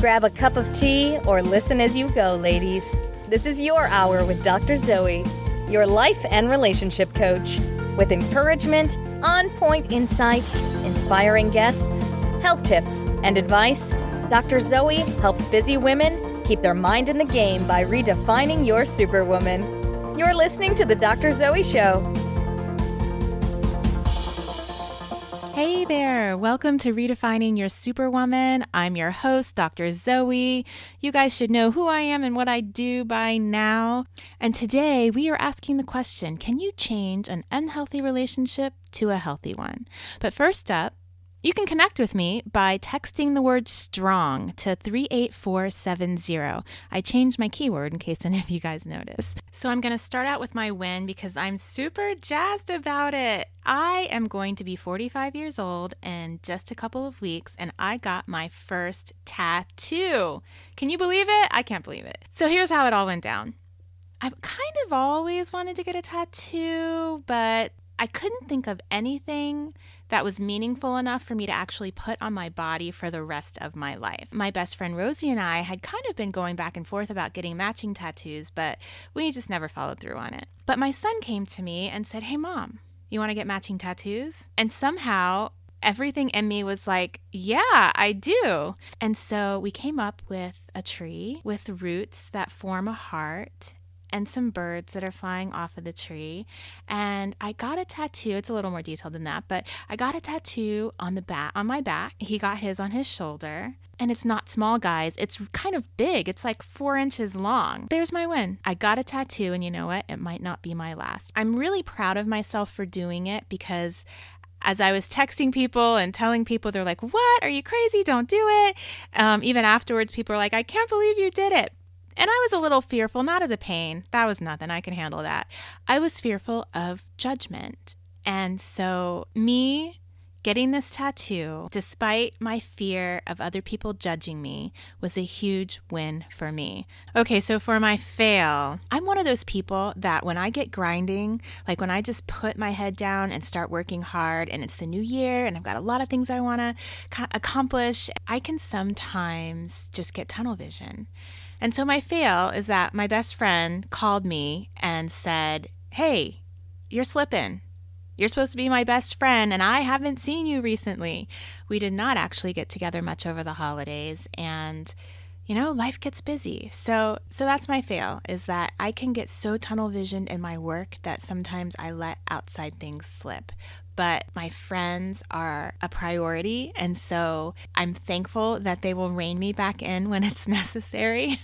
Grab a cup of tea or listen as you go, ladies. This is your hour with Dr. Zoe, your life and relationship coach, with encouragement, on-point insight, inspiring guests, health tips, and advice. Dr. Zoe helps busy women keep their mind in the game by redefining your superwoman. You're listening to The Dr. Zoe Show. Hey there, welcome to Redefining Your Superwoman. I'm your host, Dr. Zoe. You guys should know who I am and what I do by now. And today we are asking the question, can you change an unhealthy relationship to a healthy one? But first up, you can connect with me by texting the word STRONG to 38470. I changed my keyword in case any of you guys notice. So I'm going to start out with my win because I'm super jazzed about it. I am going to be 45 years old in just a couple of weeks, and I got my first tattoo. Can you believe it? I can't believe it. So here's how it all went down. I've kind of always wanted to get a tattoo, but I couldn't think of anything that was meaningful enough for me to actually put on my body for the rest of my life. My best friend Rosie and I had kind of been going back and forth about getting matching tattoos, but we just never followed through on it. But my son came to me and said, "Hey mom, you want to get matching tattoos?" And somehow everything in me was like, yeah, I do. And so we came up with a tree with roots that form a heart and some birds that are flying off of the tree. And I got a tattoo. It's a little more detailed than that, but I got a tattoo on my back. He got his on his shoulder. And it's not small, guys. It's kind of big. It's like 4 inches long. There's my win. I got a tattoo, and you know what? It might not be my last. I'm really proud of myself for doing it because as I was texting people and telling people, they're like, "What? Are you crazy? Don't do it." Even afterwards, people are like, "I can't believe you did it." And I was a little fearful, not of the pain. That was nothing. I can handle that. I was fearful of judgment. And so me getting this tattoo, despite my fear of other people judging me, was a huge win for me. Okay, so for my fail, I'm one of those people that when I get grinding, like when I just put my head down and start working hard and it's the new year and I've got a lot of things I want to accomplish, I can sometimes just get tunnel vision. And so my fail is that my best friend called me and said, "Hey, you're slipping. You're supposed to be my best friend, and I haven't seen you recently." We did not actually get together much over the holidays, and life gets busy. So that's my fail, is that I can get so tunnel visioned in my work that sometimes I let outside things slip. But my friends are a priority, and so I'm thankful that they will rein me back in when it's necessary.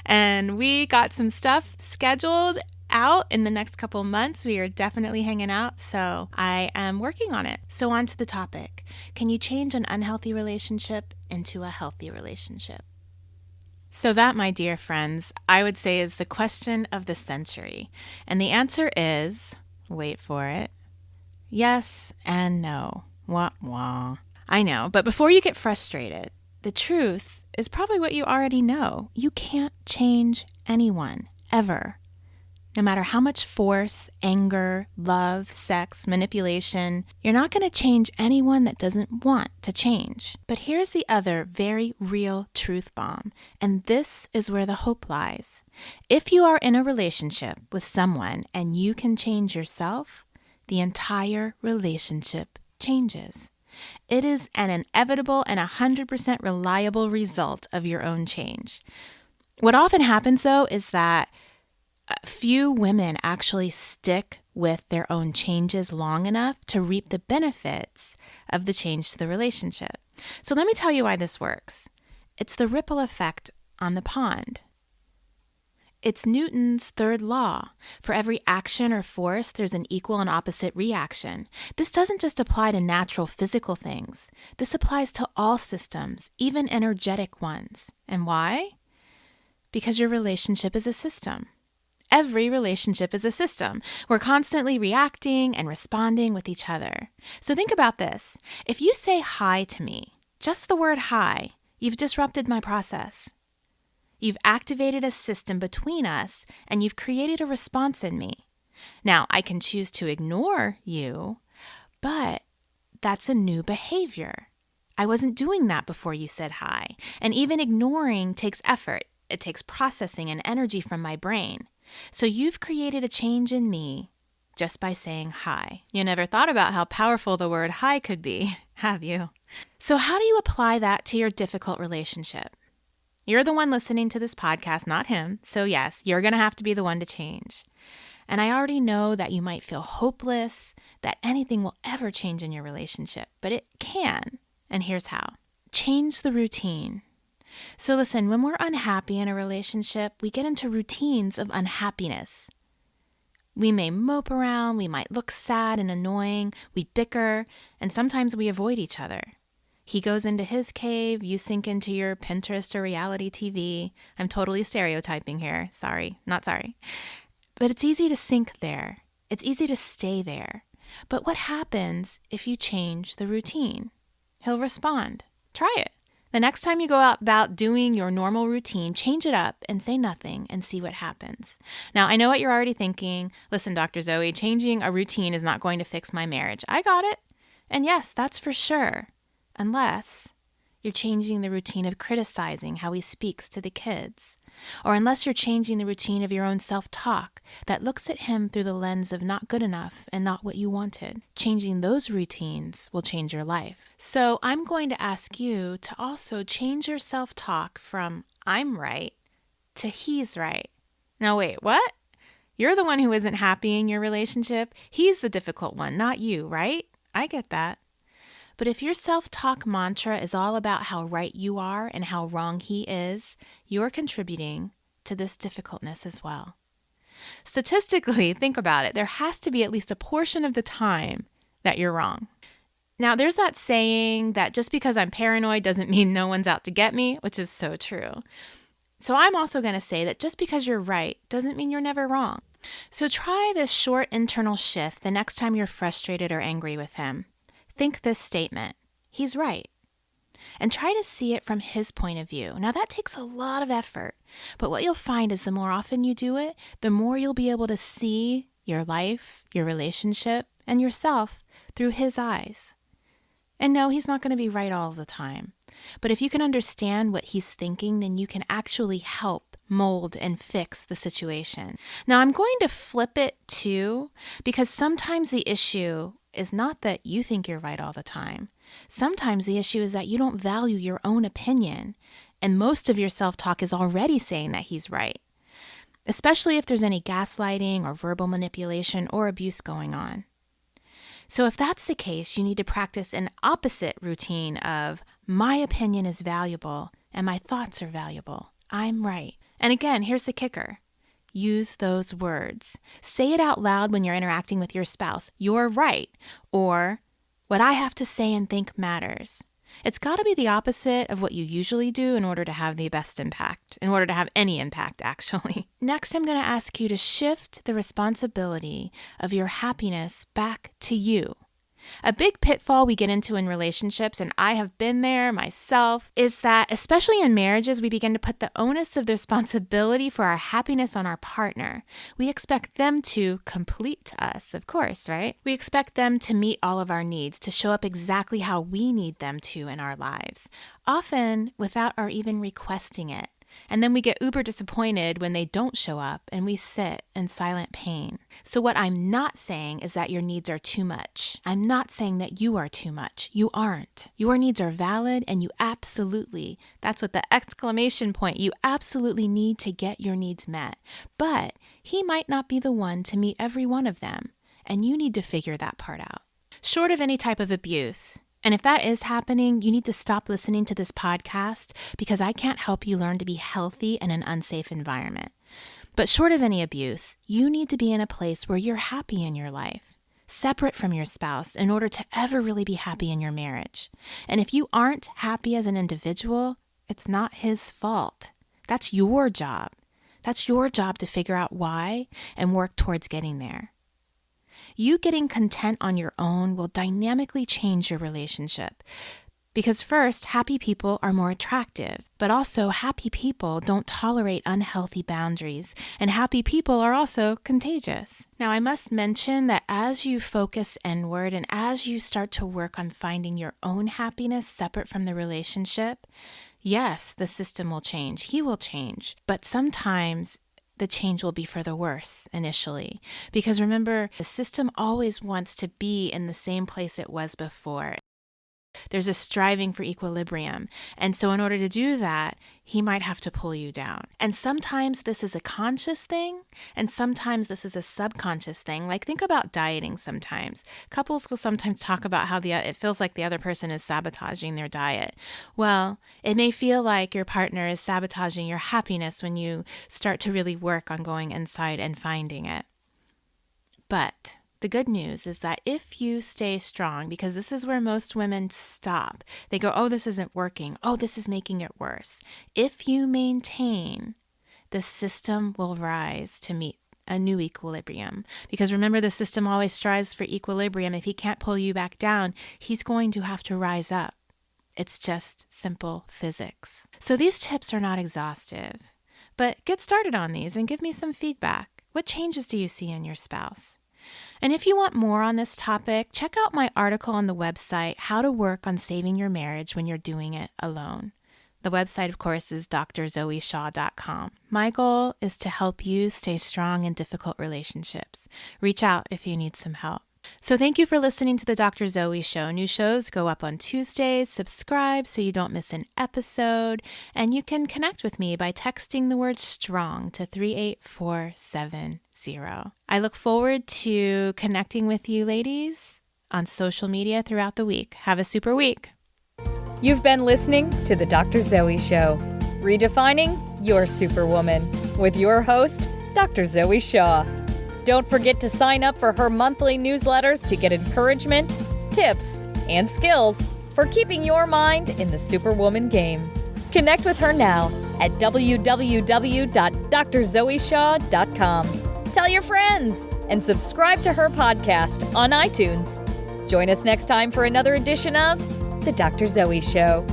And we got some stuff scheduled out in the next couple months. We are definitely hanging out, so I am working on it. So on to the topic. Can you change an unhealthy relationship into a healthy relationship? So that, my dear friends, I would say is the question of the century. And the answer is, wait for it, yes and no. Wah, wah. I know, but before you get frustrated, the truth is probably what you already know. You can't change anyone, ever. No matter how much force, anger, love, sex, manipulation, you're not going to change anyone that doesn't want to change. But here's the other very real truth bomb, and this is where the hope lies. If you are in a relationship with someone and you can change yourself, the entire relationship changes. It is an inevitable and 100% reliable result of your own change. What often happens, though, is that few women actually stick with their own changes long enough to reap the benefits of the change to the relationship. So let me tell you why this works. It's the ripple effect on the pond. It's Newton's third law. For every action or force, there's an equal and opposite reaction. This doesn't just apply to natural physical things. This applies to all systems, even energetic ones. And why? Because your relationship is a system. Every relationship is a system. We're constantly reacting and responding with each other. So think about this. If you say hi to me, just the word hi, you've disrupted my process. You've activated a system between us, and you've created a response in me. Now, I can choose to ignore you, but that's a new behavior. I wasn't doing that before you said hi. And even ignoring takes effort. It takes processing and energy from my brain. So you've created a change in me just by saying hi. You never thought about how powerful the word hi could be, have you? So how do you apply that to your difficult relationship? You're the one listening to this podcast, not him. So yes, you're going to have to be the one to change. And I already know that you might feel hopeless, that anything will ever change in your relationship, but it can. And here's how. Change the routine. So listen, when we're unhappy in a relationship, we get into routines of unhappiness. We may mope around, we might look sad and annoying, we bicker, and sometimes we avoid each other. He goes into his cave, you sink into your Pinterest or reality TV. I'm totally stereotyping here. Sorry, not sorry. But it's easy to sink there. It's easy to stay there. But what happens if you change the routine? He'll respond. Try it. The next time you go about doing your normal routine, change it up and say nothing and see what happens. Now, I know what you're already thinking. Listen, Dr. Zoe, changing a routine is not going to fix my marriage. I got it. And yes, that's for sure. Unless you're changing the routine of criticizing how he speaks to the kids. Or unless you're changing the routine of your own self-talk that looks at him through the lens of not good enough and not what you wanted. Changing those routines will change your life. So I'm going to ask you to also change your self-talk from I'm right to he's right. Now wait, what? You're the one who isn't happy in your relationship. He's the difficult one, not you, right? I get that. But if your self-talk mantra is all about how right you are and how wrong he is, you're contributing to this difficultness as well. Statistically, think about it. There has to be at least a portion of the time that you're wrong. Now, there's that saying that just because I'm paranoid doesn't mean no one's out to get me, which is so true. So I'm also going to say that just because you're right doesn't mean you're never wrong. So try this short internal shift the next time you're frustrated or angry with him. Think this statement, he's right, and try to see it from his point of view. Now that takes a lot of effort, but what you'll find is the more often you do it, the more you'll be able to see your life, your relationship, and yourself through his eyes. And no, he's not going to be right all the time, but if you can understand what he's thinking, then you can actually help mold and fix the situation. Now I'm going to flip it too, because sometimes the issue is not that you think you're right all the time. Sometimes the issue is that you don't value your own opinion, and most of your self-talk is already saying that he's right, especially if there's any gaslighting or verbal manipulation or abuse going on. So if that's the case, you need to practice an opposite routine of my opinion is valuable and my thoughts are valuable. I'm right. And again, here's the kicker. Use those words. Say it out loud when you're interacting with your spouse. You're right. Or what I have to say and think matters. It's got to be the opposite of what you usually do in order to have the best impact, in order to have any impact, actually. Next, I'm going to ask you to shift the responsibility of your happiness back to you. A big pitfall we get into in relationships, and I have been there myself, is that especially in marriages, we begin to put the onus of the responsibility for our happiness on our partner. We expect them to complete us, of course, right? We expect them to meet all of our needs, to show up exactly how we need them to in our lives, often without our even requesting it. And then we get uber disappointed when they don't show up and we sit in silent pain. So what I'm not saying is that your needs are too much. I'm not saying that you are too much. You aren't. Your needs are valid and you absolutely, that's what the exclamation point, you absolutely need to get your needs met. But he might not be the one to meet every one of them. And you need to figure that part out. Short of any type of abuse, and if that is happening, you need to stop listening to this podcast because I can't help you learn to be healthy in an unsafe environment. But short of any abuse, you need to be in a place where you're happy in your life, separate from your spouse in order to ever really be happy in your marriage. And if you aren't happy as an individual, it's not his fault. That's your job. That's your job to figure out why and work towards getting there. You getting content on your own will dynamically change your relationship. Because first, happy people are more attractive, but also happy people don't tolerate unhealthy boundaries, and happy people are also contagious. Now, I must mention that as you focus inward and as you start to work on finding your own happiness separate from the relationship, yes, the system will change. He will change. But sometimes the change will be for the worse initially. Because remember, the system always wants to be in the same place it was before. There's a striving for equilibrium. And so in order to do that, he might have to pull you down. And sometimes this is a conscious thing, and sometimes this is a subconscious thing. Like think about dieting sometimes. Couples will sometimes talk about how it feels like the other person is sabotaging their diet. Well, it may feel like your partner is sabotaging your happiness when you start to really work on going inside and finding it. But the good news is that if you stay strong, because this is where most women stop, they go, oh, this isn't working. Oh, this is making it worse. If you maintain, the system will rise to meet a new equilibrium. Because remember, the system always strives for equilibrium. If he can't pull you back down, he's going to have to rise up. It's just simple physics. So these tips are not exhaustive, but get started on these and give me some feedback. What changes do you see in your spouse? And if you want more on this topic, check out my article on the website, How to Work on Saving Your Marriage When You're Doing It Alone. The website, of course, is drzoeshaw.com. My goal is to help you stay strong in difficult relationships. Reach out if you need some help. So thank you for listening to the Dr. Zoe Show. New shows go up on Tuesdays. Subscribe so you don't miss an episode. And you can connect with me by texting the word STRONG to 38470. I look forward to connecting with you ladies on social media throughout the week. Have a super week. You've been listening to The Dr. Zoe Show, redefining your superwoman, with your host, Dr. Zoe Shaw. Don't forget to sign up for her monthly newsletters to get encouragement, tips, and skills for keeping your mind in the superwoman game. Connect with her now at www.drzoeshaw.com. Tell your friends and subscribe to her podcast on iTunes. Join us next time for another edition of The Dr. Zoe Show.